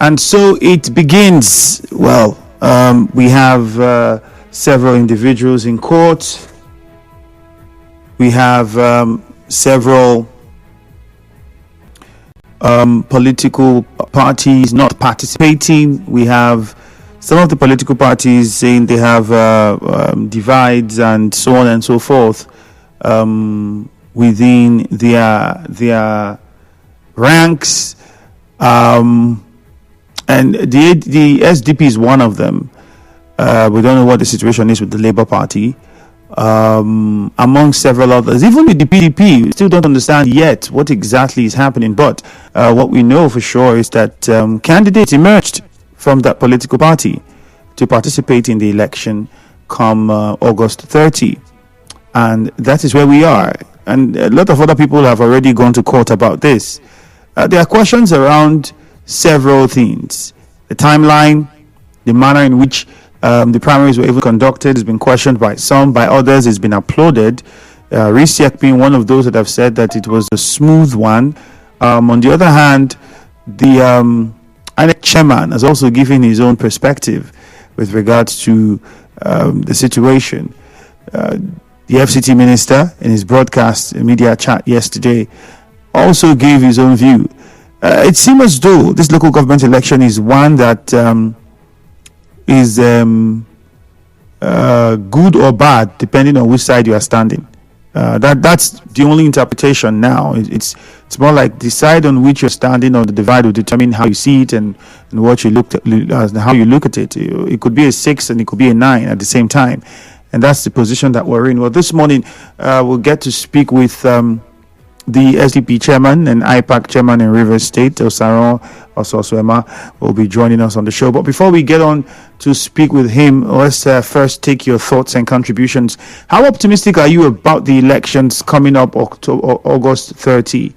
And so it begins. Well, we have several individuals in court. We have several political parties not participating. We have some of the political parties saying they have divides and so on and so forth within their ranks. And the SDP is one of them. We don't know what the situation is with the Labour Party, among several others. Even with the PDP, we still don't understand yet what exactly is happening. But what we know for sure is that candidates emerged from that political party to participate in the election come August 30. And that is where we are. And a lot of other people have already gone to court about this. There are questions around several things. The timeline, the manner in which the primaries were even conducted has been questioned by some. By others, it's been applauded. Risiak being one of those that have said that it was a smooth one. On the other hand, the INEC chairman has also given his own perspective with regards to the situation. The FCT minister, in his broadcast media chat yesterday, also gave his own view. It seems as though this local government election is one that is good or bad, depending on which side you are standing. That's the only interpretation now. It's more like the side on which you're standing on the divide will determine how you see it and what you look at, how you look at it. It could be a 6 and it could be a 9 at the same time, and that's the position that we're in. Well, this morning we'll get to speak with the SDP chairman and IPAC chairman in Rivers State, Osaro or Solsuema, will be joining us on the show. But before we get on to speak with him, let's first take your thoughts and contributions. How optimistic are you about the elections coming up August 30?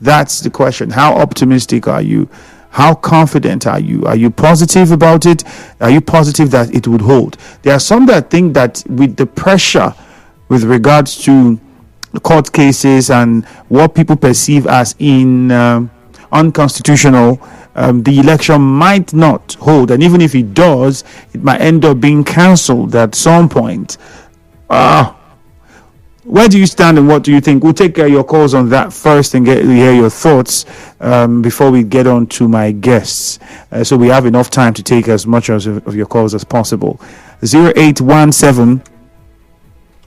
That's the question. How optimistic are you? How confident are you? Are you positive about it? Are you positive that it would hold? There are some that think that with the pressure with regards to court cases and what people perceive as unconstitutional, the election might not hold, and even if it does, it might end up being cancelled at some point. Where do you stand and what do you think? We'll take your calls on that first and hear your thoughts before we get on to my guests, so we have enough time to take as much of your calls as possible. 0817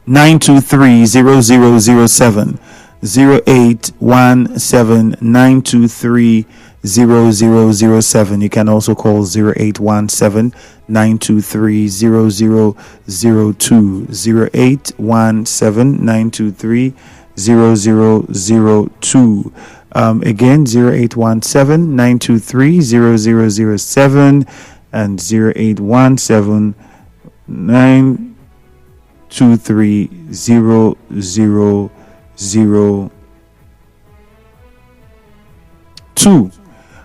923-0007, 0817-923-0007. You can also call 0817-923-0002, 0817-923-0002. Again, 0817-923-0007 and 0817-923-0002.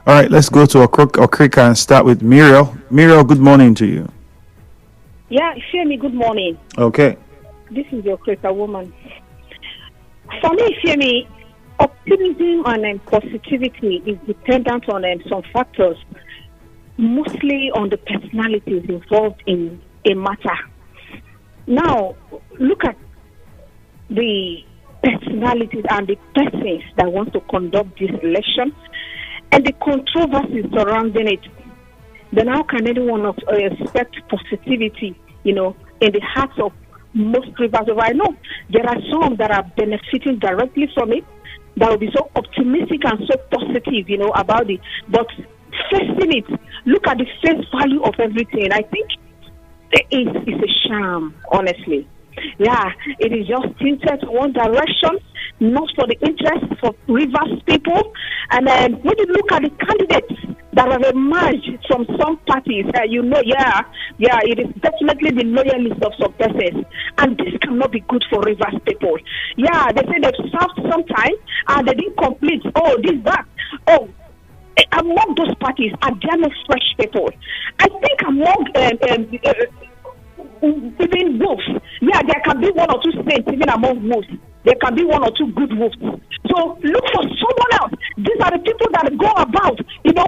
All right, let's go to Okrika and start with Muriel. Muriel, good morning to you. Yeah, Femi, good morning. Okay. This is your Okrika woman. For me, Femi, optimism and positivity is dependent on some factors, mostly on the personalities involved in a matter. Now, look at the personalities and the persons that want to conduct this election and the controversies surrounding it. Then how can anyone expect positivity, in the hearts of most Rivers? I know there are some that are benefiting directly from it, that will be so optimistic and so positive, about it. But facing it, look at the face value of everything. I think it's a sham, honestly. Yeah, it is just tilted to one direction, not for the interest for Rivers people. And when you look at the candidates that have emerged from some parties, it is definitely the loyalists of some persons. And this cannot be good for Rivers people. Yeah, they say they've served some time and they didn't complete. Among those parties, are there no fresh people? I think among even wolves, there can be one or two saints even among wolves. There can be one or two good wolves. So look for someone else. These are the people that go about,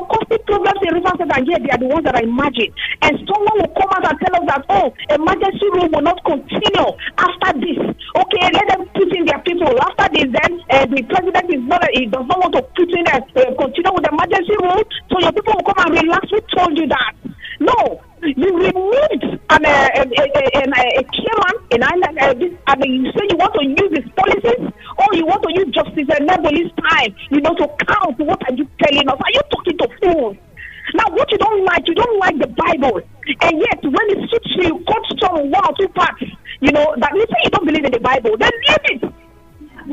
causing problems in Rivers State and yet they are the ones that are emerging. And someone will come out and tell us that, oh, emergency room will not continue after this. Okay, let them put in their people. After this, then the president does not want to put in continue with the emergency room, so your people will come and relax. Who told you that? No. You removed a chairman in Ireland, and you say you want to use his policies, or you want to use Justice Neboli's time, to count. What are you telling us? Are you talking to fools? Now, what you don't like the Bible, and yet when it suits you, you cut some 1 or 2 parts, that you say you don't believe in the Bible, then leave it.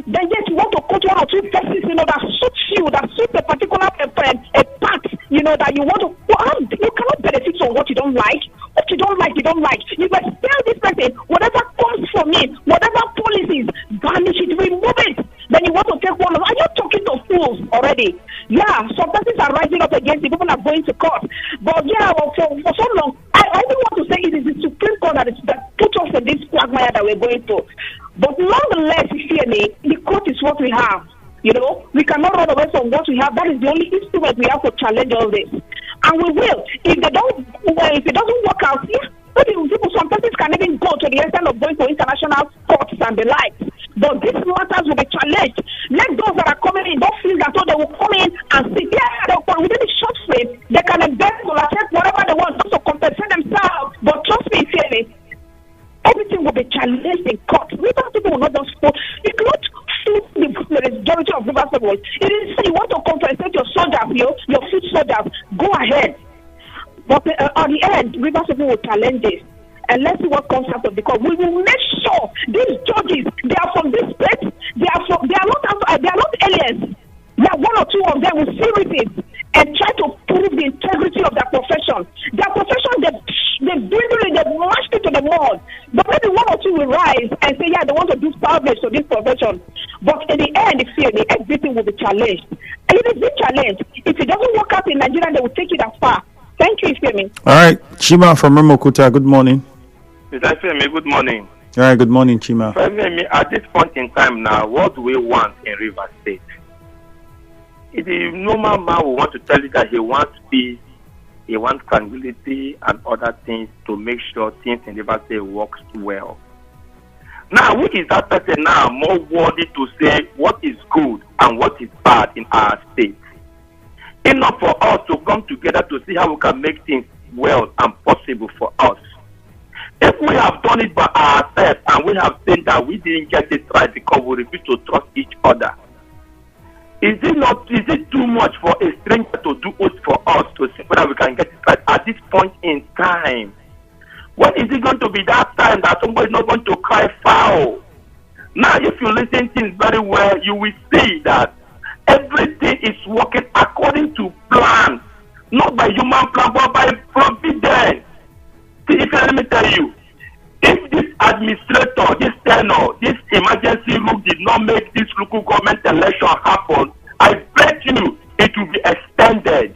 Then yet you want to cut 1 or 2 verses, that suits you, that suits a particular part, that you want to. You cannot benefit from what you don't like. What you don't like, you don't like. You must tell this person, whatever comes from me, whatever policies, banish it, remove it. Then you want to take one of. Are you talking to fools already? Yeah, some persons are rising up against it. People are going to court. But for so long, I only want to say it is the Supreme Court that put us in this quagmire that we're going through. But nonetheless, you hear me, the court is what we have. We cannot run away from what we have. That is the only instrument we have to challenge all this. And we will. If it doesn't work out, some persons can even go to the extent of going to international courts and the likes. But these matters will be challenged. Let those that are coming in, don't feel that they will come in and sit there within a short frame. They can invest or accept whatever they want just to compensate themselves. But trust me, fear me, everything will be challenged in court. Rivers people will not just vote. You cannot fool the majority of Rivers people. It is you want to compensate your soldiers, your foot soldiers. Go ahead. But at the end, Rivers people will challenge this. And let's see what comes out of the court. We will make sure these judges, they are from this place. They are not aliens. There are 1 or 2 of them with seriousness and try to prove the integrity of their profession. Their profession, they've mashed it to the mud. But maybe 1 or 2 will rise and say, yeah, they want to do salvage to this profession. But in the end, everything will be challenged. And it is being challenged. If it doesn't work out in Nigeria, they will take it as far. Thank you, Ifemi. All right, Chima from Remokuta, good morning. Mr. Ifemi, good morning. All right, good morning, Chima. Ifemi, at this point in time now, what do we want in Rivers State? If the normal man will want to tell you that he wants peace, he wants tranquility and other things to make sure things in Rivers State works well. Now, which is that person now more worthy to say what is good and what is bad in our state? Enough for us to come together to see how we can make things well and possible for us. If we have done it by ourselves and we have seen that we didn't get it right because we refuse to trust each other, is it too much for a stranger to do it for us to see whether we can get it right at this point in time? When is it going to be that time that somebody is not going to cry foul? Now, if you listen to things very well, you will see that everything is working according to plan, not by human plan, but by providence. See, let me tell you, if this administrator, this tenor, this emergency room did not make this local government election happen, I bet you it will be extended.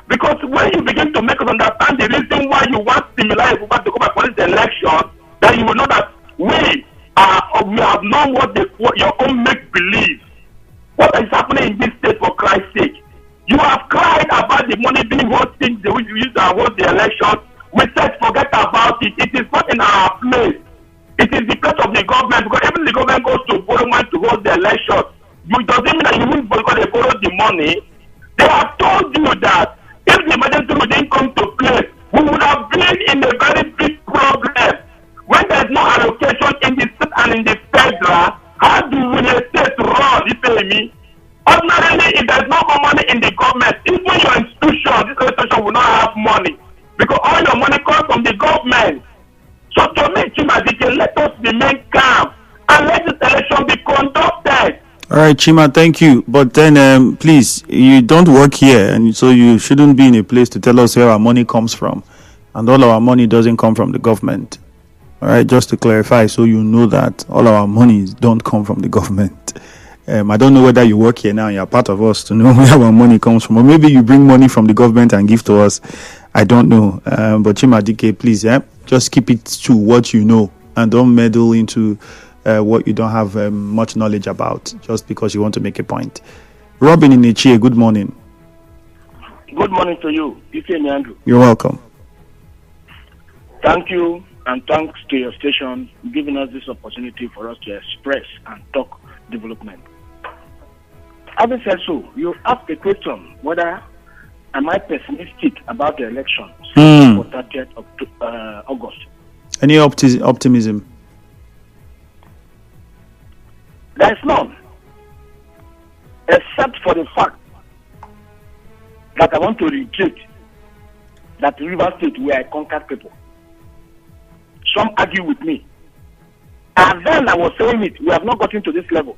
Because when you begin to make us understand the reason why you want similar to go back for this election, then you will know that we have known what your own make believe. What is happening in this state, for Christ's sake? You have cried about the money being wasted, the way you use to hold the election. We said forget about it. It is not in our place. It is the place of the government, because even the government goes to borrow money to hold the election. It doesn't mean that you win because they borrow the money. They have told you that if the emergency didn't come to play, we would have been in a very big problem. When there is no allocation in the state and in the federal, how do we state run? You pay me? Ordinarily, if there is no more money in the government, even your institution, this institution will not have money, because all your money comes from the government. So to me, Chima, let us remain calm and let this election be conducted. All right, Chima, thank you. But then, please, you don't work here, and so you shouldn't be in a place to tell us where our money comes from. And all our money doesn't come from the government. All right, just to clarify, so you know that all our monies don't come from the government. I don't know whether you work here now and you're part of us to know where our money comes from. Or maybe you bring money from the government and give to us. I don't know. But Chima DK, please, just keep it to what you know and don't meddle into what you don't have much knowledge about just because you want to make a point. Robin in Ichie, good morning. Good morning to you, Ifeanyi Andrew. You're welcome. Thank you, and thanks to your station giving us this opportunity for us to express and talk development. Having said so, you asked a question whether am I pessimistic about the election for 30th of August. Any optimism? There is none, except for the fact that I want to reiterate that River State where I conquered people. Some argue with me. And then I was saying it, we have not gotten to this level.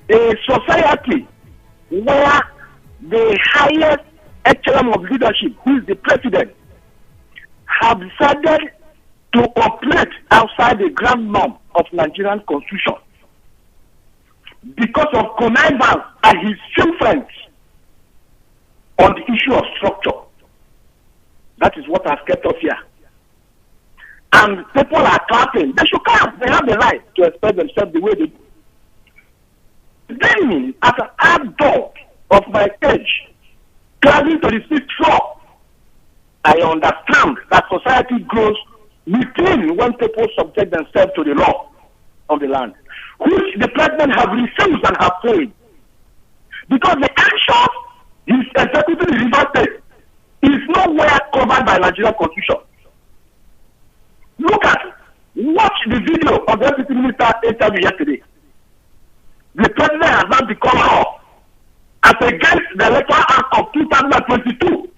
A society where the highest echelon of leadership, who is the president, have decided to operate outside the grand norm of Nigerian constitution because of connivance and his few friends on the issue of structure. That is what has kept us here. And people are clapping. They should clap. They have the right to express themselves the way they do. Then, as an adult of my age, climbing to the 6th floor, I understand that society grows within when people subject themselves to the law of the land, which the president have refused and have failed. Because the action is executing the River State is nowhere covered by Nigerian constitution. Watch the video of the deputy minister interview yesterday. The president has now become law as against the Electoral Act of 2022,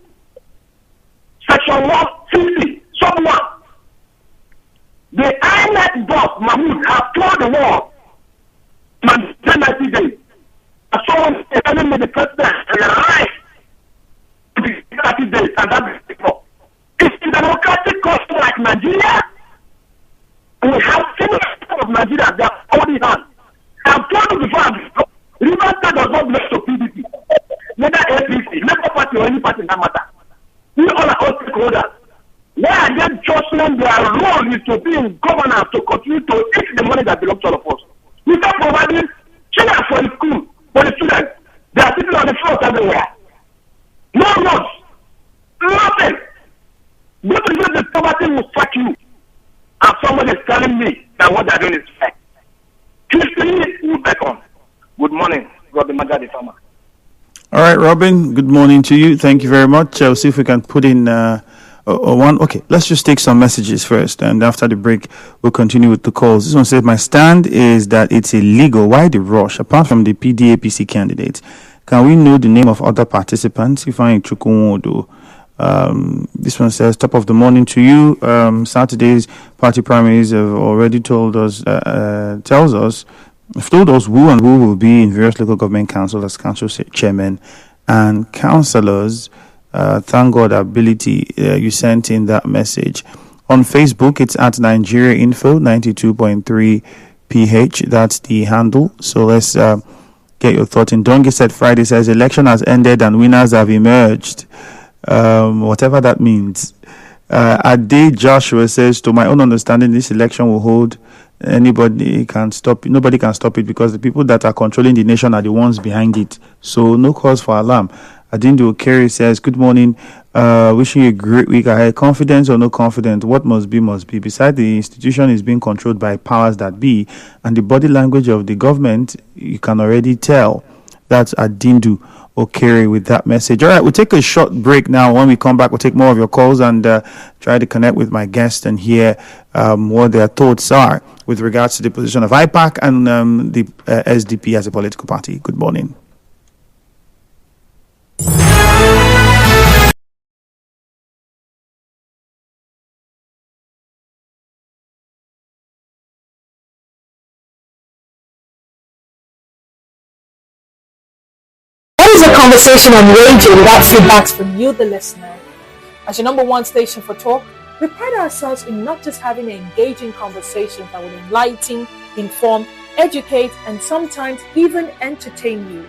Section 150, Sub 1. The INEC boss, Mahmoud, has told the world, man, 90 days. As someone is telling me the president is right to be 30 days, and that is before. It's a democratic country like Nigeria. We have similar of Nigeria that are already on. I've told you before, River State does not belong to PDP, neither APC, neither party or any party in that matter. We all are all stakeholders. Why are they jostling their role is to be in governance to continue to eat the money that belongs to all of us? Without providing children for the school, for the students, they are sitting on the floor everywhere. No roads, nothing. Go to the poverty will fuck you. And somebody is telling me that what they are doing is fair. Good morning, Robin Maga, the farmer. All right, Robin, good morning to you. Thank you very much. I'll see if we can put in one. Okay, let's just take some messages first, and after the break, we'll continue with the calls. This one says, my stand is that it's illegal. Why the rush? Apart from the PDAPC candidates, can we know the name of other participants? If I this one says, top of the morning to you. Saturday's party primaries have already told us who and who will be in various local government councils as council chairmen and councillors. Thank God ability you sent in that message. On Facebook, it's at Nigeria Info 92.3 PH. That's the handle. So let's get your thoughts in. Dongi said Friday says election has ended and winners have emerged. Whatever that means. Ade Joshua says, to my own understanding, this election will hold. Nobody can stop it because the people that are controlling the nation are the ones behind it. So no cause for alarm. Adindo Kerry says, good morning. Wishing you a great week ahead. Confidence or no confidence, what must be, must be. Besides, the institution is being controlled by powers that be, and the body language of the government, you can already tell. That's Adindo Kerry with that message. All right, we'll take a short break now. When we come back, we'll take more of your calls and try to connect with my guests and hear what their thoughts are with regards to the position of IPAC and the SDP as a political party. Good morning. A conversation on radio without feedbacks from you, the listener. As your number one station for talk, we pride ourselves in not just having engaging conversations that will enlighten, inform, educate, and sometimes even entertain you.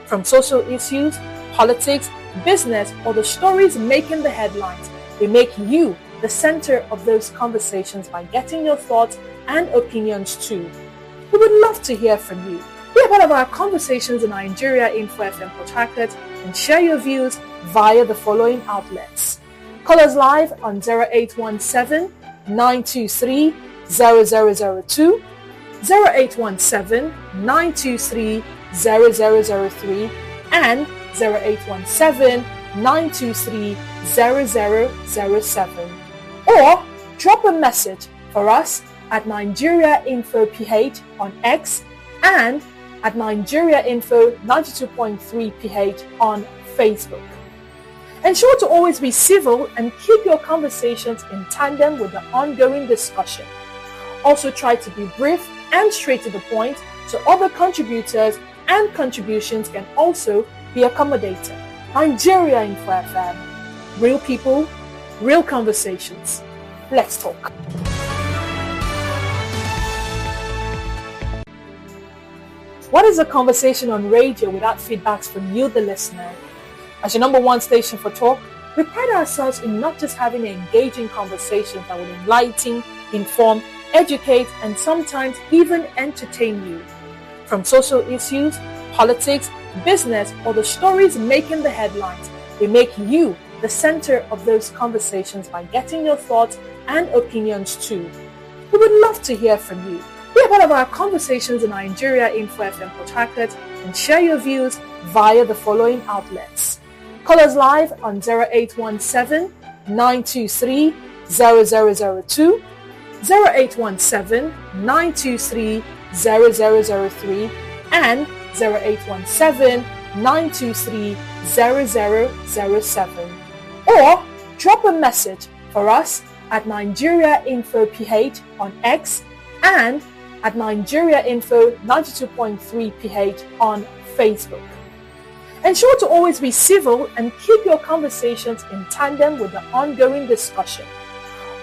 From social issues, politics, business, or the stories making the headlines, we make you the center of those conversations by getting your thoughts and opinions too. We would love to hear from you. Be a part of our conversations in Nigeria Info FM Port Harcourt, and share your views via the following outlets. Call us live on 0817 923 0002, 0817 923 0003, and 0817 923 0007. Or drop a message for us at Nigeria Info PH on X and at Nigeria Info 92.3 PH on Facebook. Ensure to always be civil and keep your conversations in tandem with the ongoing discussion. Also try to be brief and straight to the point so other contributors and contributions can also be accommodated. Nigeria Info FM. Real people, real conversations. Let's talk. What is a conversation on radio without feedbacks from you, the listener? As your number one station for talk, we pride ourselves in not just having engaging conversations that will enlighten, inform, educate, and sometimes even entertain you. From social issues, politics, business, or the stories making the headlines, we make you the center of those conversations by getting your thoughts and opinions too. We would love to hear from you. Be a part of our conversations in Nigeria Info FM Port Harcourt and share your views via the following outlets. Call us live on 0817 923 0002, 0817 923 0003, and 0817 923 0007. Or drop a message for us at Nigeria Info PH on X and at Nigeria Info 92.3 PH on Facebook. Ensure to always be civil and keep your conversations in tandem with the ongoing discussion.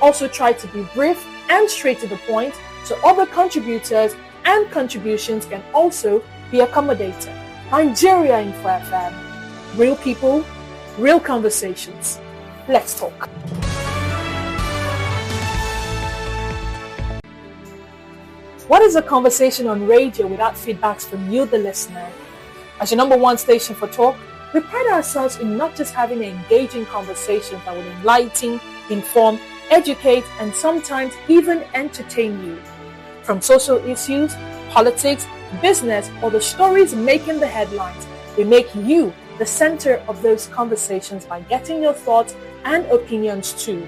Also try to be brief and straight to the point so other contributors and contributions can also be accommodated. Nigeria Info FM. Real people, real conversations. Let's talk. What is a conversation on radio without feedbacks from you, the listener? As your number one station for talk, we pride ourselves in not just having engaging conversations that will enlighten, inform, educate, and sometimes even entertain you. From social issues, politics, business, or the stories making the headlines, we make you the center of those conversations by getting your thoughts and opinions too.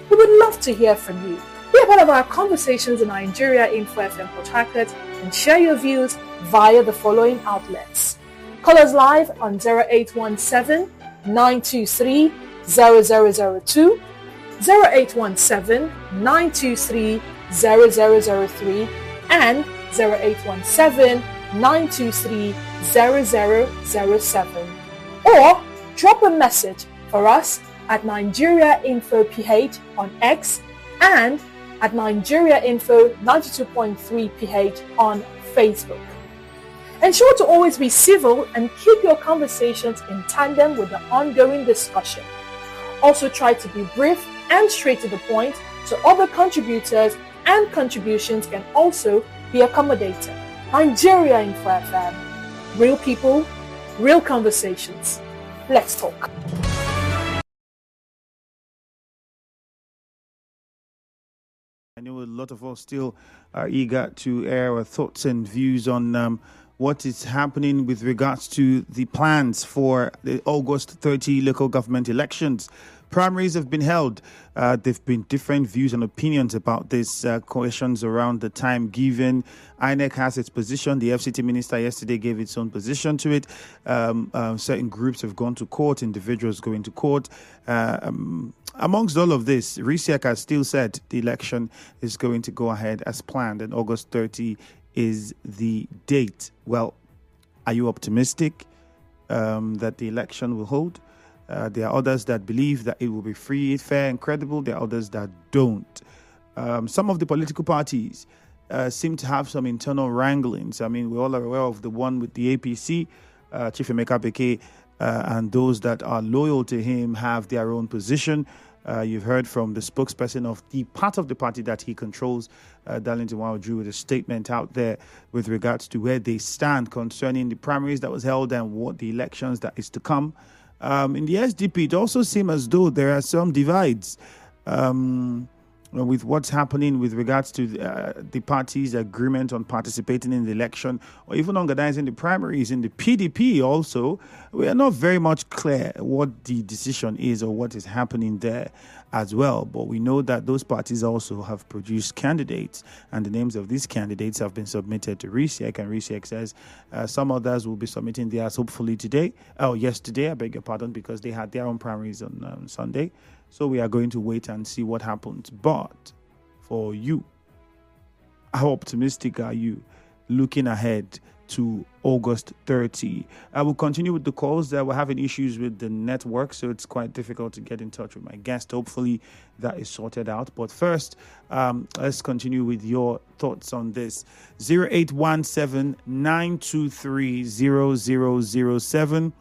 We would love to hear from you. Be a part of our conversations in Nigeria Info FM Port Harcourt and share your views via the following outlets. Call us live on 0817 923 0002, 0817 923 0003, and 0817 923 0007. Or drop a message for us at Nigeria Info PH on X and at Nigeria Info 92.3 PH on Facebook. Ensure to always be civil and keep your conversations in tandem with the ongoing discussion. Also try to be brief and straight to the point so other contributors and contributions can also be accommodated. Nigeria Info FM. Real people, real conversations. Let's talk. I know a lot of us still are eager to air our thoughts and views on what is happening with regards to the plans for the August 30 local government elections. Primaries have been held. There have been different views and opinions about these questions around the time given. INEC has its position. The FCT minister yesterday gave its own position to it. Certain groups have gone to court, individuals going to court. Amongst all of this, RISIAC has still said the election is going to go ahead as planned, and August 30 is the date. Well, are you optimistic that the election will hold? There are others that believe that it will be free, fair, and credible. There are others that don't. Some of the political parties seem to have some internal wranglings. I mean, we all are aware of the one with the APC, Chief Emeka Beke, and those that are loyal to him have their own position. You've heard from the spokesperson of the part of the party that he controls, Darlington Wauju, with a statement out there with regards to where they stand concerning the primaries that was held and what the elections that is to come. In the SDP, it also seems as though there are some divides with what's happening with regards to the party's agreement on participating in the election or even organizing the primaries in the PDP also. We are not very much clear what the decision is or what is happening there as well. But we know that those parties also have produced candidates, and the names of these candidates have been submitted to RISEC, and RISEC says some others will be submitting theirs hopefully yesterday, I beg your pardon, because they had their own primaries on Sunday. So we are going to wait and see what happens. But for you, how optimistic are you looking ahead to August 30? I will continue with the calls. We're having issues with the network, so it's quite difficult to get in touch with my guest. Hopefully that is sorted out. But first, let's continue with your thoughts on this. 0817 923 0007.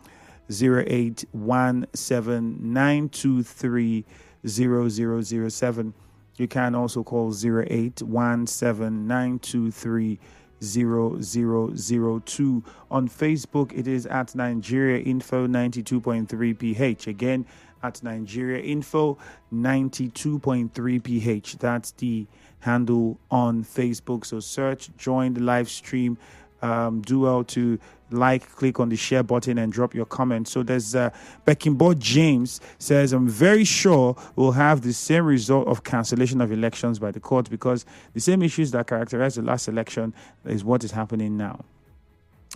0817-923-0007. You can also call 0817-923-0002. On Facebook, it is at Nigeria Info 92.3 PH. Again, at Nigeria Info 92.3 PH. That's the handle on Facebook. So search, join the live stream. Do well to click on the share button and drop your comments. So there's Beckingbo James says, I'm very sure we'll have the same result of cancellation of elections by the court because the same issues that characterized the last election is what is happening now.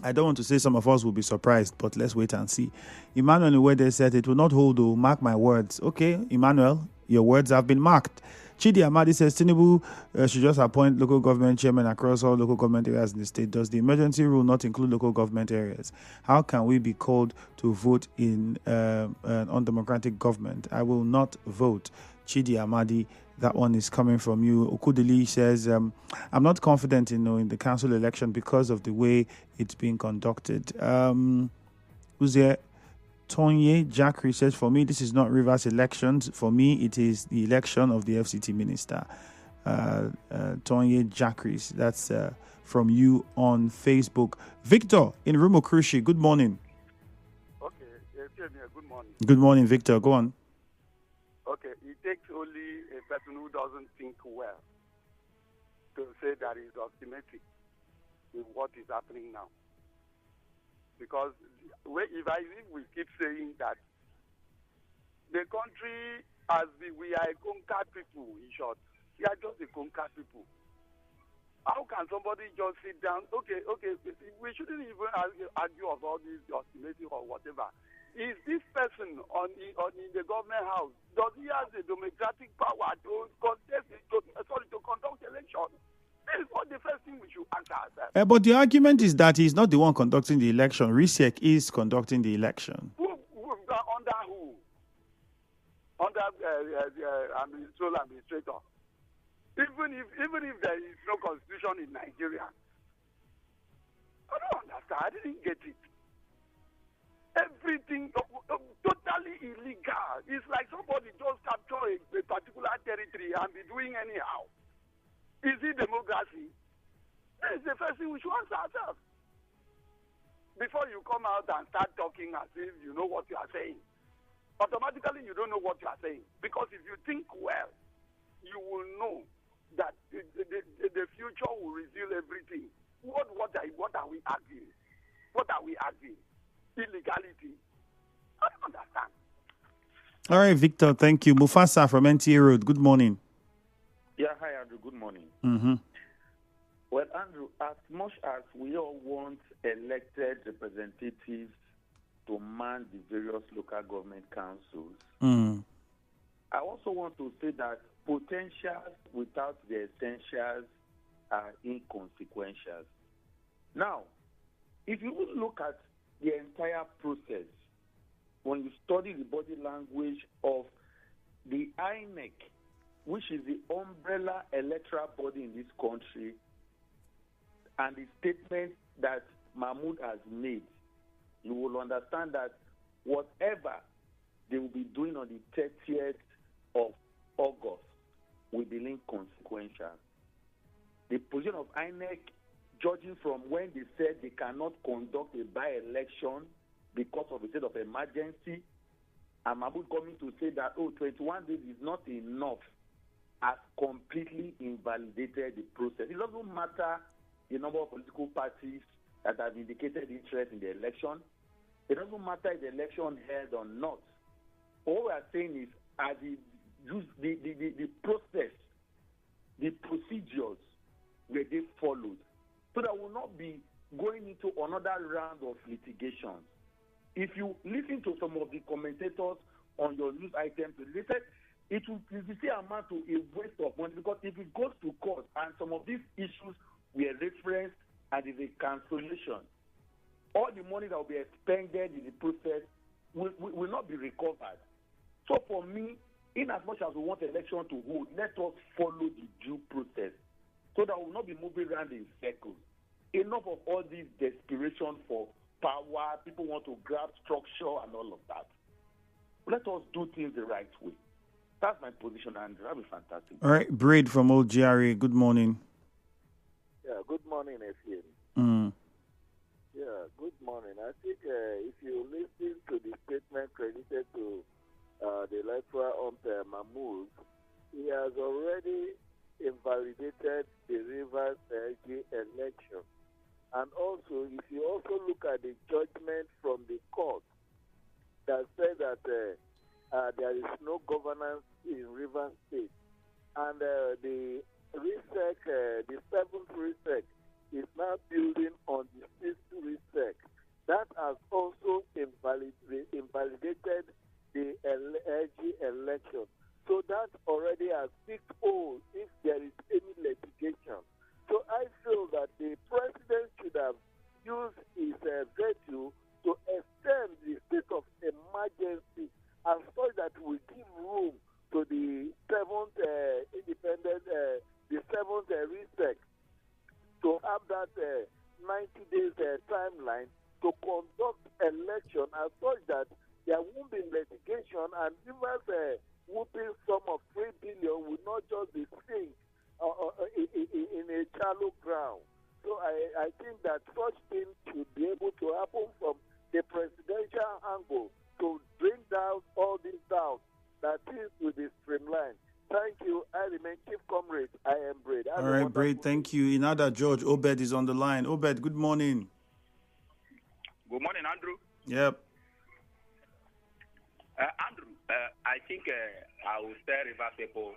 I don't want to say some of us will be surprised, but let's wait and see. Emmanuel Nwede said it will not hold, though. Mark my words. Okay, Emmanuel, your words have been marked. Chidi Amadi says Tinubu should just appoint local government chairmen across all local government areas in the state. Does the emergency rule not include local government areas? How can we be called to vote in an undemocratic government? I will not vote. Chidi Amadi, that one is coming from you. Okudili says, I'm not confident in the council election because of the way it's being conducted. Who's here? Tonye Jackery says, for me, this is not Rivers elections. For me, it is the election of the FCT minister. Tonye Jackery, that's from you on Facebook. Victor in Rumokrushi, good morning. Okay, good morning. Good morning, Victor. Go on. Okay, it takes only a person who doesn't think well to say that he's optimistic in what is happening now. Because if we keep saying that the country we are a conquered people, in short, we are just a conquered people. How can somebody just sit down? Okay, we shouldn't even argue about this optimistic or whatever. Is this person in the government house, does he have the democratic power to conduct election? This is what the first thing we should answer ourselves. But the argument is that he's not the one conducting the election. RISEC is conducting the election. Under who? Under the sole administrator. Even if there is no constitution in Nigeria, I don't understand. I didn't get it. Everything totally illegal. It's like somebody just capture a particular territory and be doing anyhow. Is it democracy? That is the first thing we should answer ourselves. Before you come out and start talking as if you know what you are saying, automatically you don't know what you are saying. Because if you think well, you will know that the future will reveal everything. What are we arguing? What are we arguing? Illegality. I don't understand. All right, Victor, thank you. Mufasa from NTA Road, good morning. Yeah, hi, Andrew. Good morning. Mm-hmm. Well, Andrew, as much as we all want elected representatives to man the various local government councils, I also want to say that potentials without the essentials are inconsequential. Now, if you look at the entire process, when you study the body language of the INEC, which is the umbrella electoral body in this country, and the statement that Mahmoud has made, you will understand that whatever they will be doing on the 30th of August will be inconsequential. The position of INEC, judging from when they said they cannot conduct a by-election because of a state of emergency, and Mahmoud coming to say that, 21 days is not enough, has completely invalidated the process. It doesn't matter the number of political parties that have indicated interest in the election. It doesn't matter if the election held or not. All we are saying is, as the process, the procedures were they followed, so that we will not be going into another round of litigation. If you listen to some of the commentators on your news items, they said it will still amount to a waste of money, because if it goes to court and some of these issues were referenced and is a cancellation, all the money that will be expended in the process will not be recovered. So for me, in as much as we want election to hold, let us follow the due process so that we will not be moving around in circles. Enough of all this desperation for power, people want to grab structure and all of that. Let us do things the right way. That's my position, Andrew. That'll be fantastic. All right, Braid from Old GRA, good morning. Yeah, good morning, Efien. Yeah, good morning. I think if you listen to the statement credited to the electoral umpire Mahmoud, he has already invalidated the Rivers LG election. And also, if you also look at the judgment from the court that said that there is no governance in Rivers State, and the RISEC, the 7th RISEC, is now building on the 6th RISEC. That has also invalidated the LG election. So that already has picked hold if there is any litigation. So I feel that the president should have used his virtue to extend the state of emergency and so that we give room to the 7th independent, the 7th RISEC to have that 90 days timeline to conduct election and such that there won't be litigation and even whooping sum of 3 billion will not just be seen in a shallow ground. So I think that such things should be able to happen from the presidential angle to bring down all these doubts that things will be streamlined. Thank you. I remain Chief Comrade. I am Braid. All right, Braid, thank you. Inada George Obed is on the line. Obed, good morning. Good morning, Andrew. Yep. Andrew, I think I will tell River people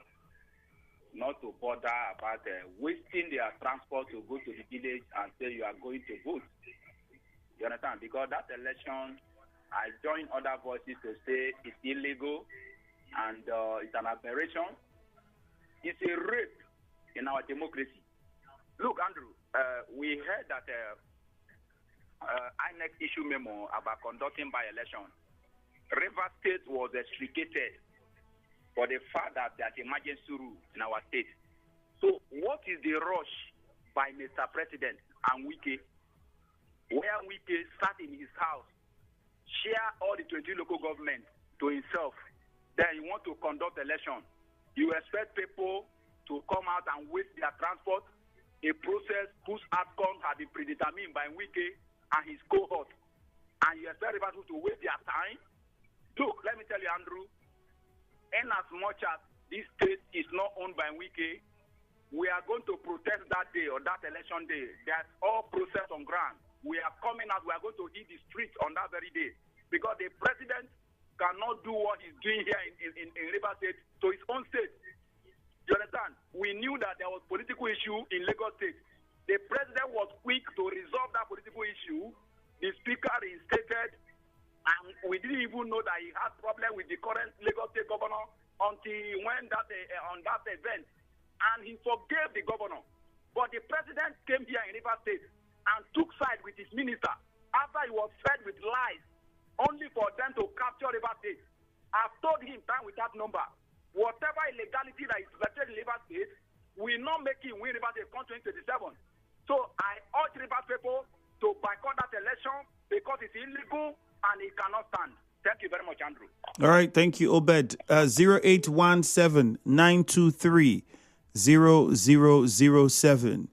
not to bother about wasting their transport to go to the village and say you are going to vote. You understand? Because that election, I join other voices to say it's illegal and it's an aberration. It's a rape in our democracy. Look, Andrew, we heard that INEC issue memo about conducting by-election. River State was extricated for the fact that there's emergency rule in our state. So what is the rush by Mr. President and Wike, where Wike sat in his house, share all the 20 local governments to himself, then you want to conduct election. You expect people to come out and waste their transport, a process whose outcome has been predetermined by Wike and his cohort, and you expect people to waste their time. Look, let me tell you, Andrew, in as much as this state is not owned by Wike, we are going to protest that day or that election day. That's all process on ground. We are coming out, we are going to hit the streets on that very day. Because the president cannot do what he's doing here in River State to his own state. You understand? We knew that there was political issue in Lagos State. The president was quick to resolve that political issue. The speaker instated, and we didn't even know that he had problem with the current Lagos State governor until he went on that event, and he forgave the governor. But the president came here in River State and took side with his minister after he was fed with lies, only for them to capture River State. I've told him time without number, whatever illegality that is perpetrated in River State, will not make him win River State come 2027. So I urge River people to boycott that election because it's illegal and it cannot stand. Thank you very much, Andrew. All right, thank you, Obed. 0817-923-0007.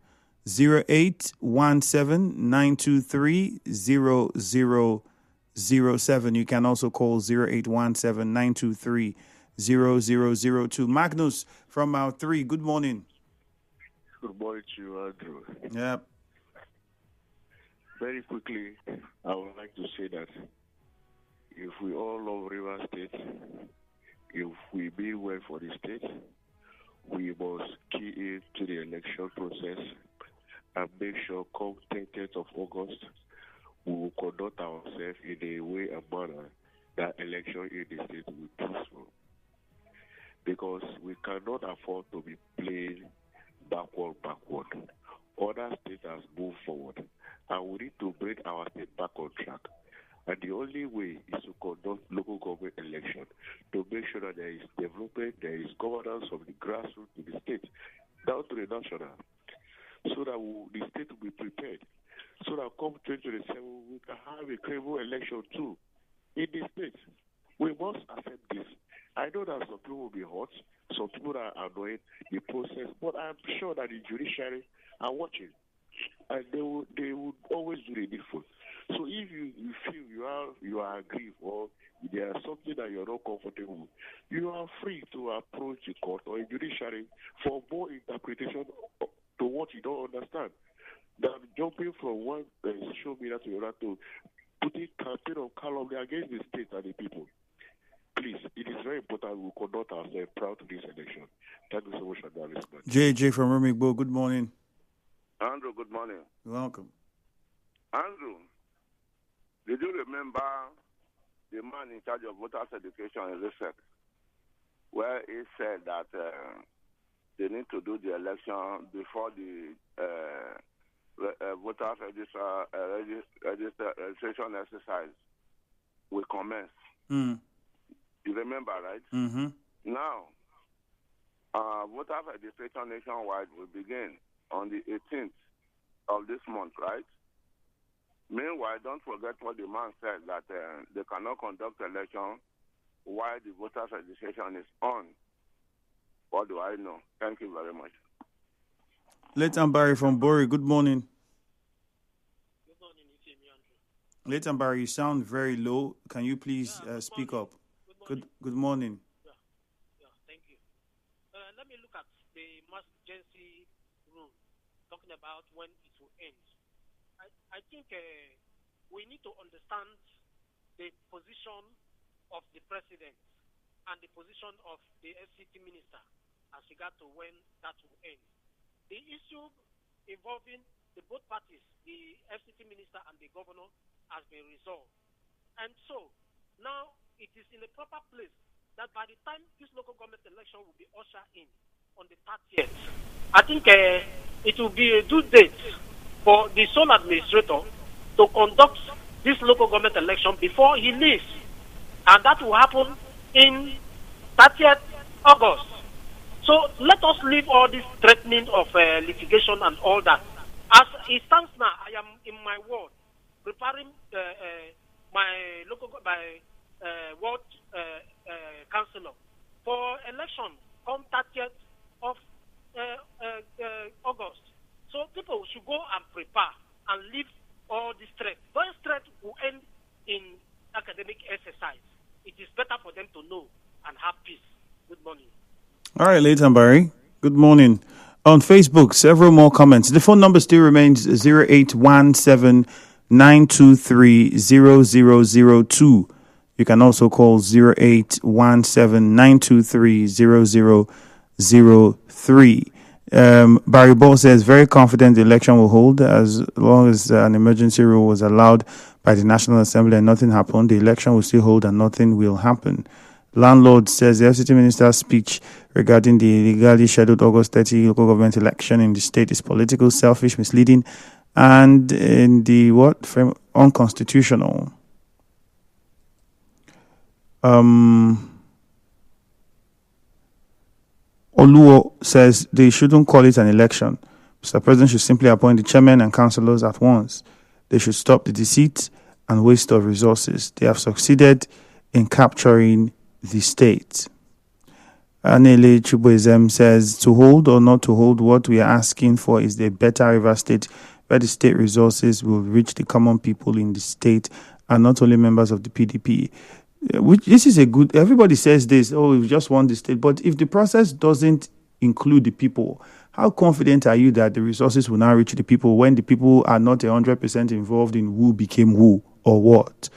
0817-923-0007. You can also call 0817-923-0002. Magnus from our 3. Good morning. Good morning to you, Andrew. Yep. Very quickly, I would like to say that if we all love River State, if we mean well for the state, we must key into the election process and make sure come 10th of August, we will conduct ourselves in a way and manner that election in the state will be peaceful. Because we cannot afford to be playing backward. Other states have moved forward, and we need to bring our state back on track. And the only way is to conduct local government election to make sure that there is development, there is governance from the grassroots to the state, down to the national, so that the state will be prepared. So that come 2027, we can have a credible election too in the state. We must accept this. I know that some people will be hot, some people are annoyed the process, but I'm sure that the judiciary are watching, and they would always do the needful. So if you feel you are aggrieved or there is something that you're not comfortable with, you are free to approach the court or a judiciary for more interpretation to what you don't understand. Than jumping from one social media to the other to putting campaign of calumny against the state and the people. Please, it is very important we conduct ourselves proud to this election. Thank you so much for that response. JJ from Rumigbo, good morning. Andrew, good morning. You're welcome. Andrew, did you remember the man in charge of voters' education in Reset, where he said that they need to do the election before the voters registration exercise will commence? You remember, right? Mm-hmm. Now, voters registration nationwide will begin on the 18th of this month, right? Meanwhile, don't forget what the man said, that they cannot conduct election while the voters registration is on. What do I know? Thank you very much. Leighton Barry from Bori, good morning. Good morning, it's me, Andrew. Leighton Barry, you sound very low. Can you please speak up? Good morning. Yeah, thank you. Let me look at the emergency rule, talking about when it will end. I think we need to understand the position of the president and the position of the FCT minister as regard to when that will end. The issue involving the both parties, the FCT minister and the governor, has been resolved. And so, now it is in a proper place that by the time this local government election will be ushered in on the 30th, I think it will be a due date for the sole administrator to conduct this local government election before he leaves. And that will happen in 30th August. So let us leave all this threatening of litigation and all that. As it stands now, I am in my ward preparing my ward councillor for election on 30th of August. So people should go and prepare and leave all this threat. Those threats will end in academic exercise. It is better for them to know and have peace. Good morning. All right, Leighton Barry. Good morning. On Facebook, several more comments. The phone number still remains 0817-923-0002. You can also call 0817-923-0003. Barry Ball says, very confident the election will hold as long as an emergency rule was allowed by the National Assembly and nothing happened. The election will still hold and nothing will happen. Landlord says the FCT minister's speech regarding the illegally scheduled August 30 local government election in the state is political, selfish, misleading, and in the unconstitutional. Oluo says they shouldn't call it an election. Mr. President should simply appoint the chairman and councillors at once. They should stop the deceit and waste of resources. They have succeeded in capturing the state. Anele Chuboizem says, to hold or not to hold, what we are asking for is a better river state where the state resources will reach the common people in the state and not only members of the PDP. This is a good, everybody says this, we just want the state. But if the process doesn't include the people, how confident are you that the resources will now reach the people when the people are not 100% involved in who became who or what?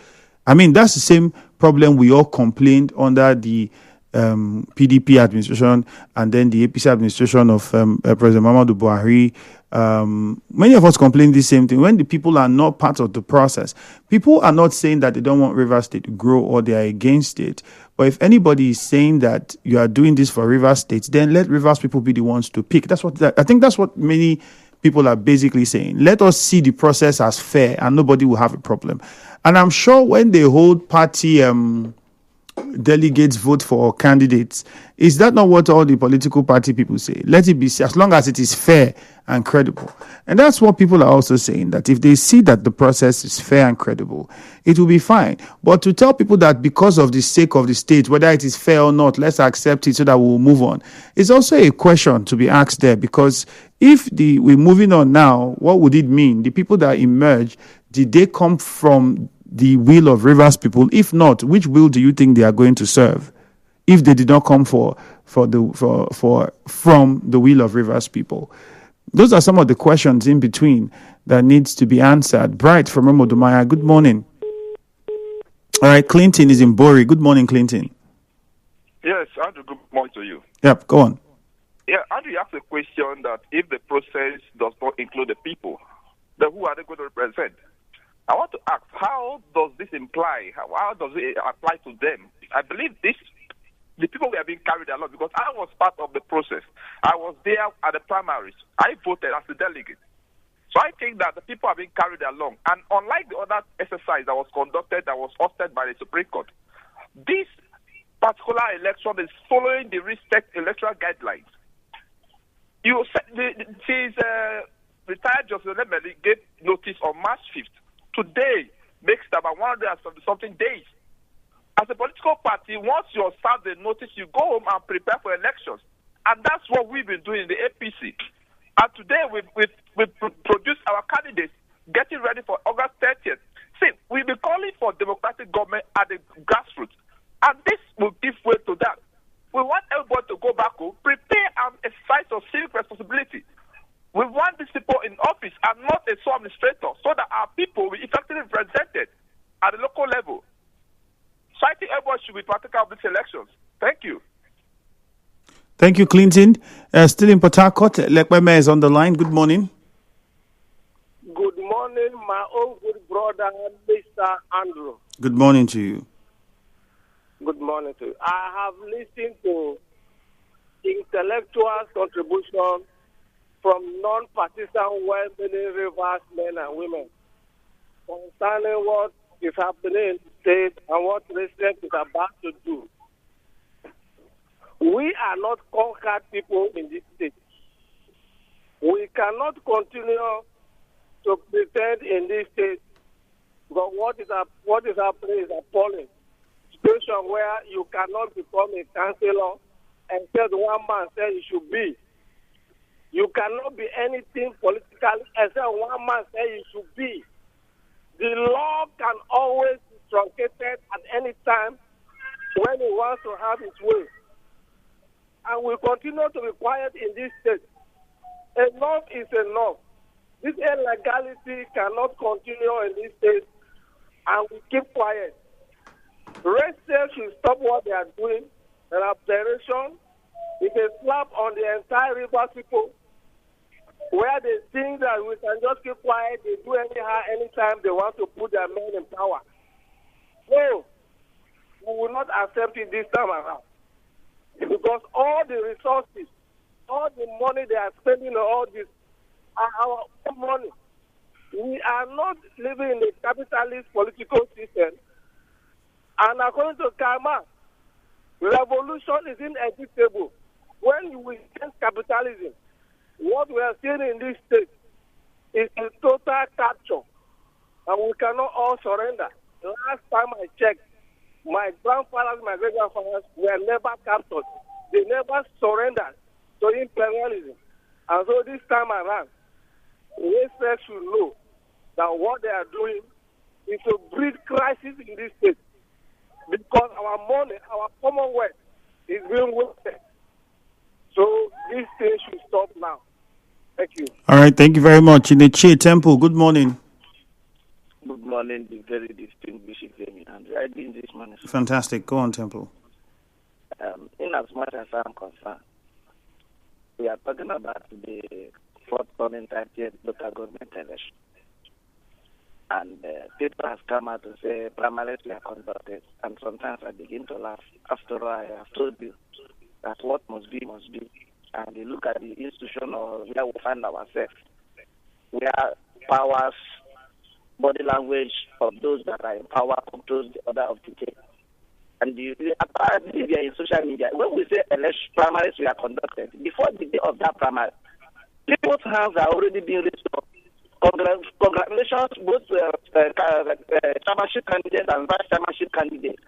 I mean, that's the same problem we all complained under the PDP administration and then the APC administration of President Muhammadu Buhari. Many of us complain the same thing. When the people are not part of the process, people are not saying that they don't want Rivers State to grow or they are against it. But if anybody is saying that you are doing this for Rivers State, then let Rivers people be the ones to pick. I think that's what many people are basically saying. Let us see the process as fair and nobody will have a problem. And I'm sure when they hold party delegates vote for candidates, is that not what all the political party people say? Let it be, as long as it is fair and credible. And that's what people are also saying, that if they see that the process is fair and credible, it will be fine. But to tell people that because of the sake of the state, whether it is fair or not, let's accept it so that we'll move on, is also a question to be asked there. Because if we're moving on now, what would it mean? The people that emerge, did they come from the will of Rivers people? If not, which will do you think they are going to serve? If they did not come from the will of Rivers people, those are some of the questions in between that needs to be answered. Bright from Romodumaya, good morning. All right, Clinton is in Bori. Good morning, Clinton. Yes, Andrew. Good morning to you. Yep, go on. Yeah, Andrew, you asked a question that if the process does not include the people, then who are they going to represent? I want to ask, how does this imply? How does it apply to them? I believe the people were being carried along because I was part of the process. I was there at the primaries. I voted as a delegate. So I think that the people are being carried along. And unlike the other exercise that was conducted, that was hosted by the Supreme Court, this particular election is following the respect electoral guidelines. You said she's retired Justice Lemeli gave notice on March 5th. Today makes about 170-something days. As a political party, once you serve the notice, you go home and prepare for elections. And that's what we've been doing in the APC. And today we've produced our candidates, getting ready for August 30th. See, we've been calling for democratic government at the grassroots. And this will give way to that. We want everybody to go back home, prepare and exercise of civic responsibility. We want these people in office and not a sole administrator so that our people will be effectively represented at the local level. So I think everyone should be practical of these elections. Thank you. Thank you, Clinton. Still in Port Harcourt, Lekweme is on the line. Good morning. Good morning, my own good brother, Mr. Andrew. Good morning to you. Good morning to you. I have listened to intellectual contribution from non-partisan, well-meaning Rivers men and women concerning what is happening in the state and what President is about to do. We are not conquered people in this state. We cannot continue to pretend in this state, but what is happening is appalling. Situation where you cannot become a councillor and tell one man says you should be. You cannot be anything politically except one man says you should be. The law can always be truncated at any time when it wants to have its way. And we continue to be quiet in this state. Enough is enough. This illegality cannot continue in this state, and we keep quiet. Red State should stop what they are doing. An operation is a slap on the entire river people, where they think that we can just keep quiet, they do anyhow, anytime they want to put their men in power. No, we will not accept it this time around. Because all the resources, all the money they are spending on all this are our own money. We are not living in a capitalist political system. And according to Karma, revolution is inevitable. When we against capitalism, what we are seeing in this state is a total capture. And we cannot all surrender. Last time I checked, my grandfathers, my great-grandfathers were never captured. They never surrendered to imperialism. And so this time around, Western should know that what they are doing is to breed crisis in this state. Because our money, our commonwealth is being wasted. So this thing should stop now. Thank you. All right, thank you very much. In the Che Temple, good morning. Good morning, the very distinguished Amy, and I did this morning. Fantastic. Go on, Temple. In as much as I'm concerned, we are talking about the forthcoming 30th local government election. And people have come out to say primaries were conducted. And sometimes I begin to laugh. After all, I have told you that what must be, must be. And you look at the institution of where we find ourselves, where powers, body language of those that are in power controls the order of the day. And apparently we are in social media. When we say election primaries we are conducted, before the day of that primary, people's hands are already being raised up. Congratulations both chairmanship candidates and vice chairmanship candidates.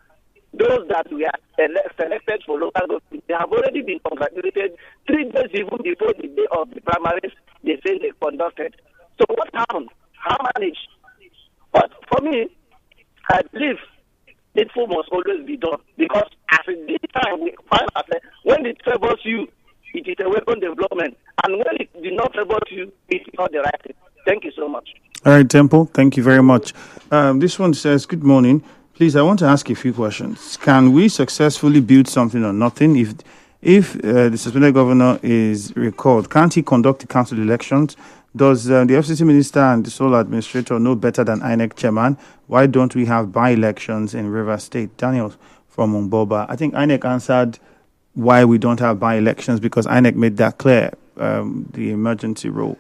Those that we are selected for local government, they have already been congratulated 3 days even before the day of the primaries. They say they conducted. So what happened? How managed? But for me, I believe needful must always be done, because at this time we find ourselves, when it favors you, it is a weapon development, and when it did not favor you, it is not the right thing. Thank you so much. All right, Temple, thank you very much. This one says, good morning. Please, I want to ask you a few questions. Can we successfully build something or nothing? If the suspended governor is recalled, can't he conduct the council elections? Does the FCC minister and the sole administrator know better than INEC chairman? Why don't we have by-elections in Rivers State? Daniel from Mumboba. I think INEC answered why we don't have by-elections because INEC made that clear, the emergency rule.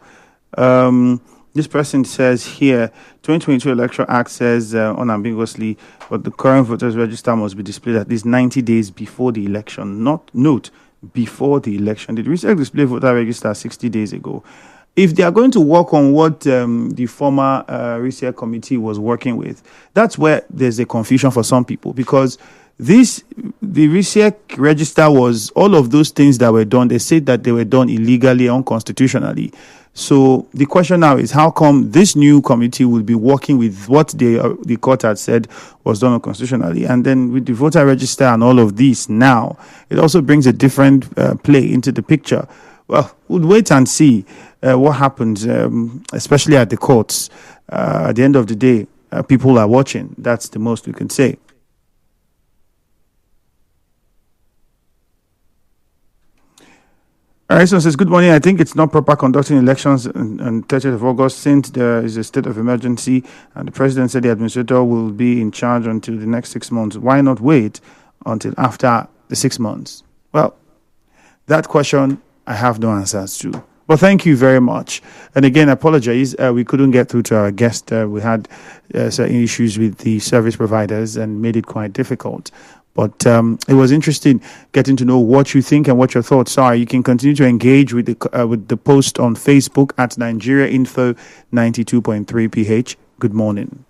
This person says here, 2022 Electoral Act says unambiguously, but the current voters register must be displayed at least 90 days before the election. Note, before the election. Did RISEC display voter register 60 days ago? If they are going to work on what the former RISEC committee was working with, that's where there's a confusion for some people, because the RISEC register was all of those things that were done. They said that they were done illegally, unconstitutionally. So the question now is, how come this new committee will be working with what the court had said was done unconstitutionally? And then with the voter register and all of this now, it also brings a different play into the picture. Well, we'll wait and see what happens, especially at the courts. At the end of the day, people are watching. That's the most we can say. All right, so it says, good morning. I think it's not proper conducting elections on 30th of August since there is a state of emergency and the president said the administrator will be in charge until the next 6 months. Why not wait until after the 6 months? Well, that question I have no answers to. But thank you very much. And again, I apologize. We couldn't get through to our guest. We had certain issues with the service providers and made it quite difficult. But it was interesting getting to know what you think and what your thoughts are. You can continue to engage with the post on Facebook at Nigeria Info 92.3 PH. Good morning.